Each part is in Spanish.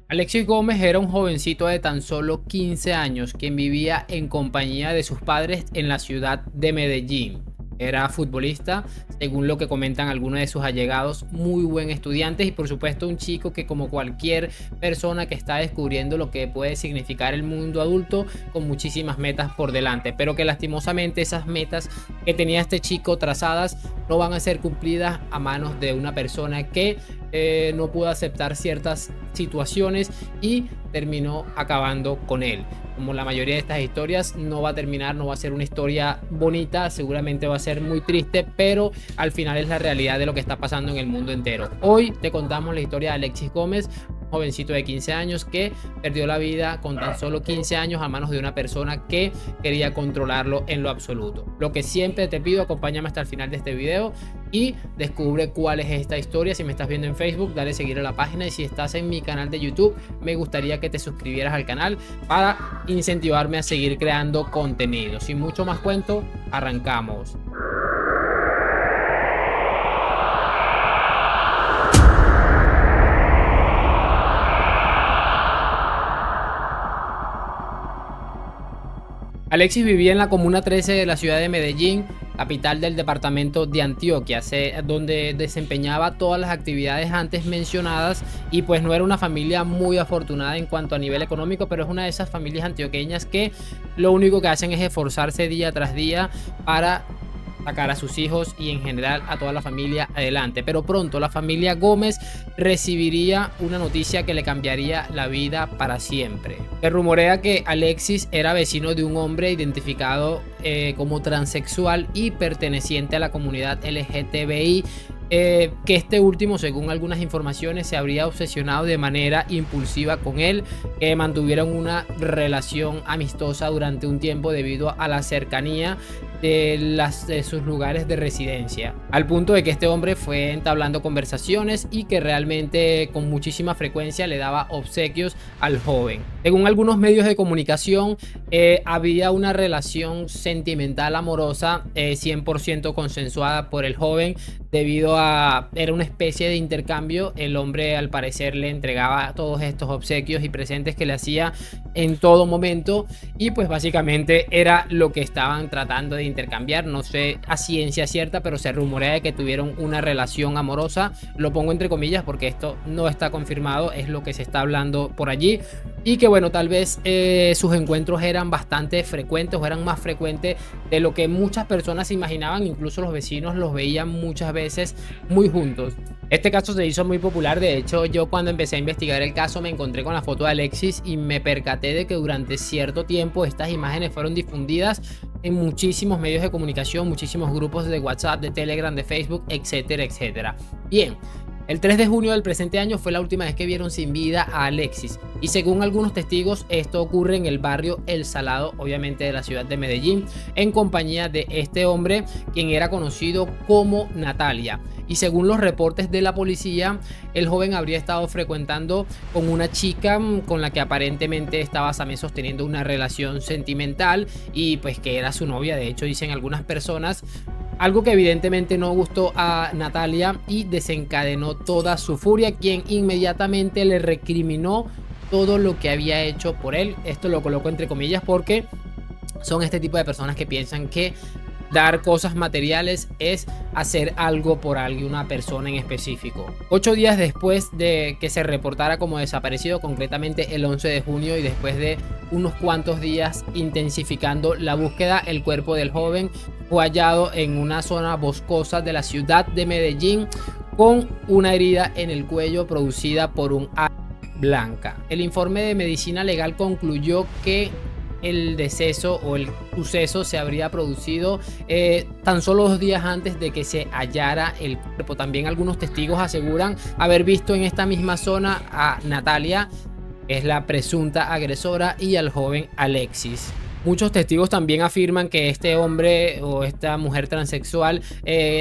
Alexis Gómez era un jovencito de tan solo 15 años quien vivía en compañía de sus padres en la ciudad de Medellín. Era futbolista, según lo que comentan algunos de sus allegados, muy buen estudiante y por supuesto un chico que, como cualquier persona que está descubriendo lo que puede significar el mundo adulto, con muchísimas metas por delante, pero que lastimosamente esas metas que tenía este chico trazadas no van a ser cumplidas a manos de una persona que no pudo aceptar ciertas situaciones y terminó acabando con él. Como la mayoría de estas historias, no va a terminar, no va a ser una historia bonita, seguramente va a ser muy triste, pero al final es la realidad de lo que está pasando en el mundo entero. Hoy te contamos la historia de Alexis Gómez, un jovencito de 15 años que perdió la vida con tan solo 15 años a manos de una persona que quería controlarlo en lo absoluto. Lo que siempre te pido, acompáñame hasta el final de este video y descubre cuál es esta historia. Si me estás viendo en Facebook, dale seguir a la página, y si estás en mi canal de YouTube, me gustaría que te suscribieras al canal para incentivarme a seguir creando contenido. Sin mucho más cuento, arrancamos. Alexis vivía en la comuna 13 de la ciudad de Medellín, capital del departamento de Antioquia, donde desempeñaba todas las actividades antes mencionadas, y pues no era una familia muy afortunada en cuanto a nivel económico, pero es una de esas familias antioqueñas que lo único que hacen es esforzarse día tras día para sacar a sus hijos y en general a toda la familia adelante. Pero pronto la familia Gómez recibiría una noticia que le cambiaría la vida para siempre. Se rumorea que Alexis era vecino de un hombre identificado como transexual y perteneciente a la comunidad LGTBI, que este último, según algunas informaciones, se habría obsesionado de manera impulsiva con él, que mantuvieron una relación amistosa durante un tiempo debido a la cercanía de sus lugares de residencia, al punto de que este hombre fue entablando conversaciones y que realmente con muchísima frecuencia le daba obsequios al joven. Según algunos medios de comunicación, había una relación sentimental amorosa 100% consensuada por el joven, debido a era una especie de intercambio. El hombre al parecer le entregaba todos estos obsequios y presentes que le hacía en todo momento, y pues básicamente era lo que estaban tratando de intercambiar. No sé a ciencia cierta, pero se rumorea de que tuvieron una relación amorosa. Lo pongo entre comillas porque esto no está confirmado, es lo que se está hablando por allí. Y que bueno, tal vez sus encuentros eran bastante frecuentes, o eran más frecuentes de lo que muchas personas se imaginaban. Incluso los vecinos los veían muchas veces muy juntos. Este caso se hizo muy popular. De hecho, yo cuando empecé a investigar el caso me encontré con la foto de Alexis y me percaté de que durante cierto tiempo estas imágenes fueron difundidas en muchísimos medios de comunicación, muchísimos grupos de WhatsApp, de Telegram, de Facebook, etcétera, etcétera. Bien. El 3 de junio del presente año fue la última vez que vieron sin vida a Alexis, y según algunos testigos esto ocurre en el barrio El Salado, obviamente de la ciudad de Medellín, en compañía de este hombre quien era conocido como Natalia. Y según los reportes de la policía, el joven habría estado frecuentando con una chica con la que aparentemente estaba también sosteniendo una relación sentimental, y pues que era su novia. De hecho, dicen algunas personas, algo que evidentemente no gustó a Natalia y desencadenó toda su furia, quien inmediatamente le recriminó todo lo que había hecho por él. Esto lo coloco entre comillas porque son este tipo de personas que piensan que dar cosas materiales es hacer algo por alguna persona en específico. 8 días después de que se reportara como desaparecido, concretamente el 11 de junio, y después de unos cuantos días intensificando la búsqueda, el cuerpo del joven fue hallado en una zona boscosa de la ciudad de Medellín con una herida en el cuello producida por un arma blanca. El informe de medicina legal concluyó que el deceso o el suceso se habría producido tan solo 2 días antes de que se hallara el cuerpo. También algunos testigos aseguran haber visto en esta misma zona a Natalia, que es la presunta agresora, y al joven Alexis. Muchos testigos también afirman que este hombre o esta mujer transexual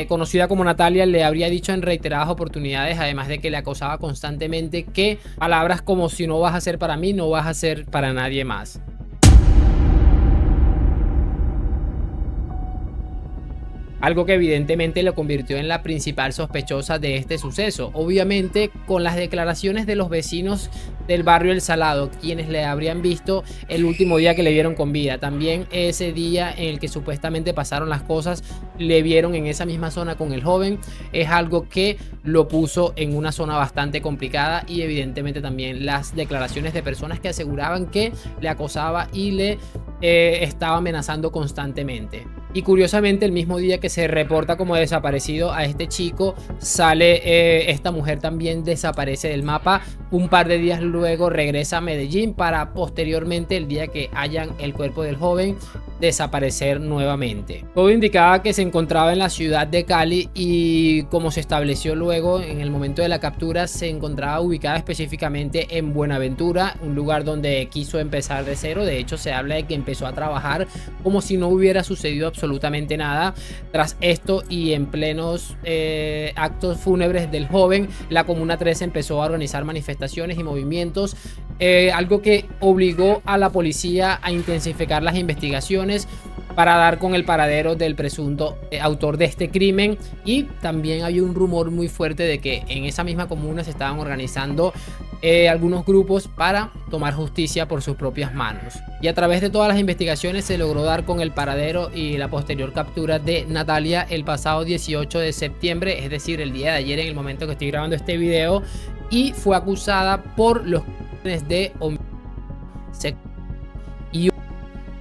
conocida como Natalia le habría dicho en reiteradas oportunidades, además de que le acosaba constantemente, que palabras como: si no vas a ser para mí, no vas a ser para nadie más. algo que evidentemente lo convirtió en la principal sospechosa de este suceso. Obviamente, con las declaraciones de los vecinos del barrio El Salado, quienes le habrían visto el último día que le vieron con vida, también ese día en el que supuestamente pasaron las cosas, le vieron en esa misma zona con el joven, es algo que lo puso en una zona bastante complicada, y evidentemente también las declaraciones de personas que aseguraban que le acosaba y le estaba amenazando constantemente. Y curiosamente, el mismo día que se reporta como desaparecido a este chico, sale esta mujer también desaparece del mapa. Un par de días luego regresa a Medellín para posteriormente, el día que hallan el cuerpo del joven, desaparecer nuevamente. Todo indicaba que se encontraba en la ciudad de Cali, y como se estableció luego en el momento de la captura, se encontraba ubicada específicamente en Buenaventura, un lugar donde quiso empezar de cero. De hecho, se habla de que empezó a trabajar como si no hubiera sucedido absolutamente nada. Tras esto, y en plenos actos fúnebres del joven, la Comuna 13 empezó a organizar manifestaciones y movimientos, algo que obligó a la policía a intensificar las investigaciones para dar con el paradero del presunto autor de este crimen. Y también hay un rumor muy fuerte de que en esa misma comuna se estaban organizando algunos grupos para tomar justicia por sus propias manos. Y a través de todas las investigaciones se logró dar con el paradero y la posterior captura de Natalia el pasado 18 de septiembre, es decir, el día de ayer, en el momento que estoy grabando este video, y fue acusada por los crímenes de homicidio y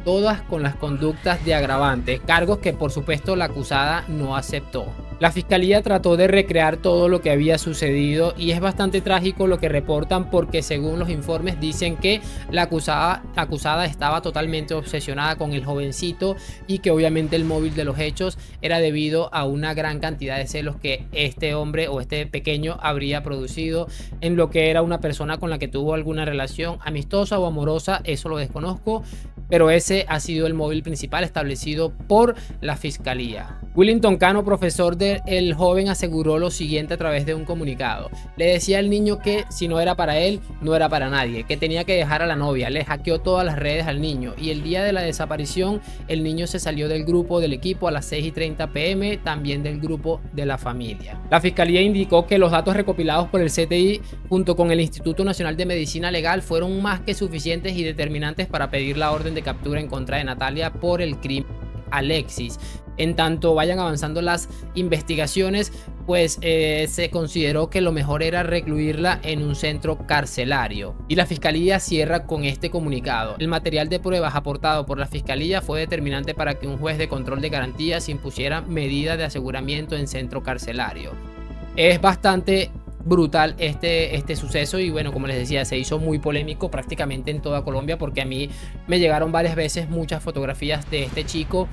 todas con las conductas de agravantes, cargos que por supuesto la acusada no aceptó. La fiscalía trató de recrear todo lo que había sucedido, y es bastante trágico lo que reportan, porque según los informes dicen que la acusada estaba totalmente obsesionada con el jovencito, y que obviamente el móvil de los hechos era debido a una gran cantidad de celos que este hombre o este pequeño habría producido en lo que era una persona con la que tuvo alguna relación amistosa o amorosa. Eso lo desconozco, pero ese ha sido el móvil principal establecido por la fiscalía. Willington Cano, profesor del joven, aseguró lo siguiente a través de un comunicado. Le decía al niño que si no era para él, no era para nadie, que tenía que dejar a la novia. Le hackeó todas las redes al niño, y el día de la desaparición el niño se salió del grupo del equipo a las 6:30 p.m, también del grupo de la familia. La fiscalía indicó que los datos recopilados por el CTI junto con el Instituto Nacional de Medicina Legal fueron más que suficientes y determinantes para pedir la orden de captura en contra de Natalia por el crimen Alexis. En tanto vayan avanzando las investigaciones, pues se consideró que lo mejor era recluirla en un centro carcelario, y la fiscalía cierra con este comunicado. El material de pruebas aportado por la fiscalía fue determinante para que un juez de control de garantías impusiera medida de aseguramiento en centro carcelario. Es bastante brutal este suceso, y bueno, como les decía, se hizo muy polémico prácticamente en toda Colombia, porque a mí me llegaron varias veces muchas fotografías de este chico.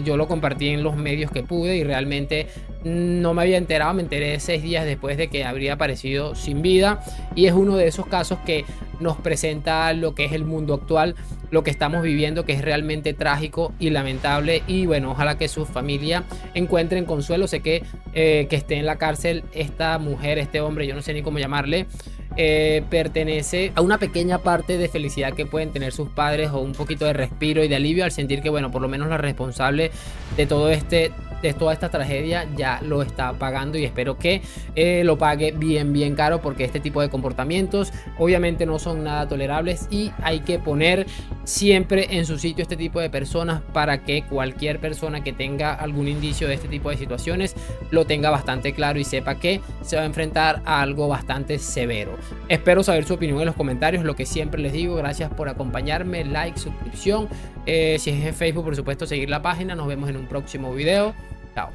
Yo lo compartí en los medios que pude, y realmente no me había enterado. Me enteré 6 días después de que habría aparecido sin vida, y es uno de esos casos que nos presenta lo que es el mundo actual, lo que estamos viviendo, que es realmente trágico y lamentable. Y bueno, ojalá que su familia encuentren consuelo. Sé que esté en la cárcel esta mujer, este hombre, yo no sé ni cómo llamarle, pertenece a una pequeña parte de felicidad que pueden tener sus padres, o un poquito de respiro y de alivio al sentir que, bueno, por lo menos la responsable de toda esta tragedia ya lo está pagando, y espero que lo pague bien caro, porque este tipo de comportamientos obviamente no son nada tolerables, y hay que poner siempre en su sitio este tipo de personas, para que cualquier persona que tenga algún indicio de este tipo de situaciones lo tenga bastante claro y sepa que se va a enfrentar a algo bastante severo. Espero saber su opinión en los comentarios. Lo que siempre les digo, gracias por acompañarme, like, suscripción, si es en Facebook, por supuesto, seguir la página. Nos vemos en un próximo video. Chao.